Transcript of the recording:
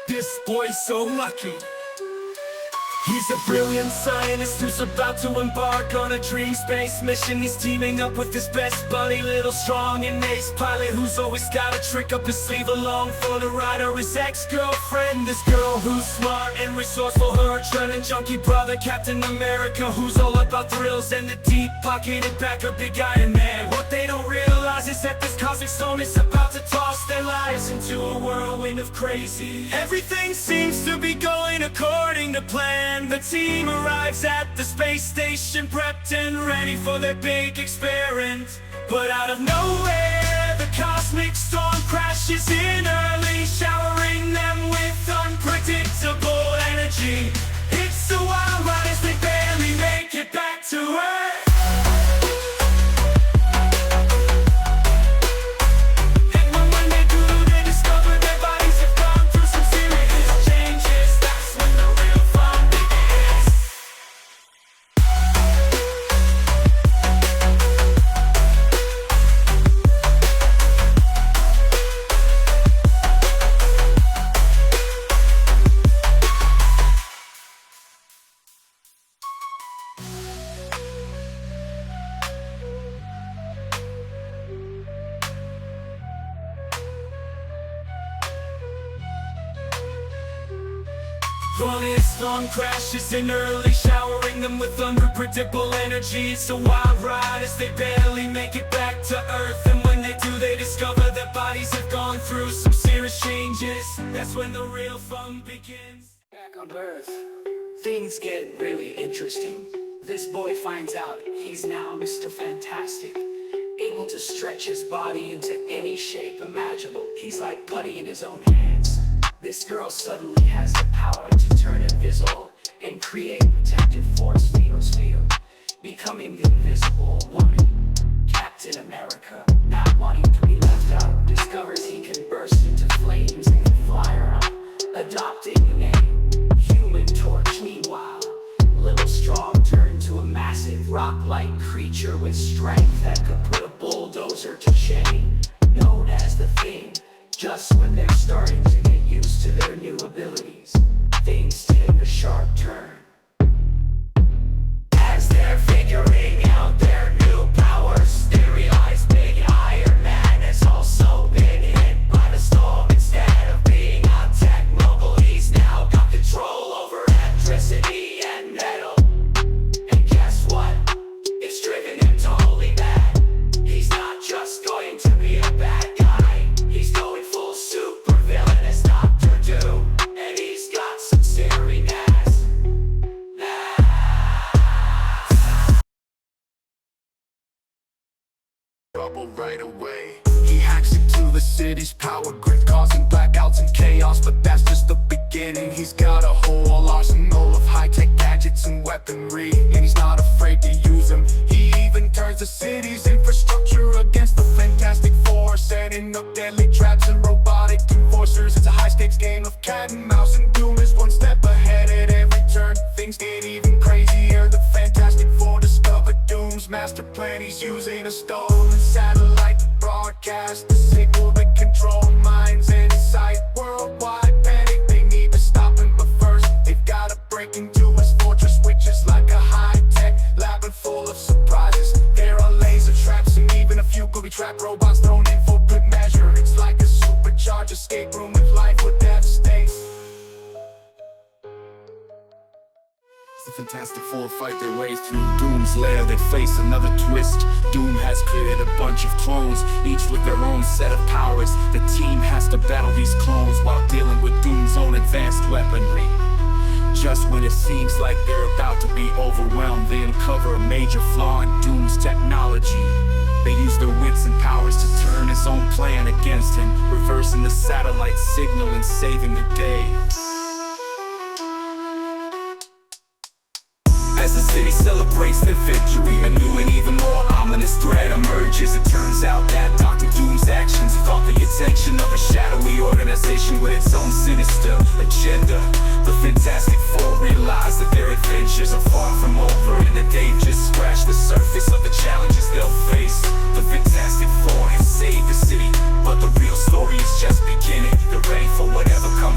This boy's so lucky. He's a brilliant scientist who's about to embark on a dream space mission. He's teaming up with his best buddy, little strong and ace pilot, who's always got a trick up his sleeve. Along for the ride are his ex-girlfriend, this girl who's smart and resourceful, her adrenaline junkie brother, Captain America, who's all about thrills, and the deep-pocketed backer, Big Iron Man. What they don't realize is that this cosmic storm is about to toss their lives into a whirlwind of crazy. Everything seems to be going according to plan. The team arrives at the space station, prepped and ready for their big experiment. But out of nowhere, the cosmic storm crashes in early, showering them with unpredictable energy. It's a wild ride as they barely make it back to Earth. Storm crashes in early, showering them with unpredictable energy. It's a wild ride as they barely make it back to Earth. And when they do, they discover their bodies have gone through some serious changes. That's when the real fun begins. Back on Earth, things get really interesting. This boy finds out he's now Mr. Fantastic, able to stretch his body into any shape imaginable. He's like putty in his own hands. This girl suddenly has the power to turn invisible and create protective force field, becoming the invisible woman. Captain America, not wanting to be left out, discovers he can burst into flames and fly around, adopting the name Human Torch. Meanwhile, Little Strong turned to a massive rock-like creature with strength that could put a bulldozer to shame, known as the Thing. Just when they're starting to get used to their new abilities, things take a sharp turn. As they're figuring out their new powers, they realize Big Iron Man has also been hit by the storm. Instead of being a tech mogul, he's now got control over electricity and metal. And guess what? It's driven him totally mad. He's not just going to be a bad guy, he's going full super villain as Dr. Doom. And he's got some staring ass. Trouble right away. He hacks into the city's power grid, causing blackouts and chaos. But that's just the beginning. He's got a whole arsenal of high-tech gadgets and weaponry, and he's not afraid to use them. He even turns the city's infrastructure against the Fantastic Four, setting up deadly traps and robotic enforcers. It's a high-stakes game of cat and mouse, and Doom is one step ahead at every turn. Things get even crazier. The Fantastic Four discover Doom's master plan. He's using a stolen satellite to broadcast the signal that control minds and sight worldwide. Panic, they need to stop him, but first they've gotta break into his fortress, which is like a high-tech labyrinth full of surprises. There are laser traps and even a few booby-trap robots thrown in for good measure. It's like a supercharged escape room with life would devastate. The Fantastic Four fight their way through Doom's lair. They face another twist. Doom has created a bunch of clones, each with their own set of powers. The team has to battle these clones while dealing with Doom's own advanced weaponry. Just when it seems like they're about to be overwhelmed, they uncover a major flaw in Doom's technology. They use their wits and powers to turn his own plan against him, reversing the satellite signal and saving the day. As the city celebrates their victory, a new and even more ominous threat emerges. It turns out that Dr. Doom's actions caught the attention of a shadowy organization with its own sinister agenda. The Fantastic Four realize that their adventures are far from over, and that they just scratched the surface of the challenges they'll face. The Fantastic Four have saved the city, but the real story is just beginning. They're ready for whatever comes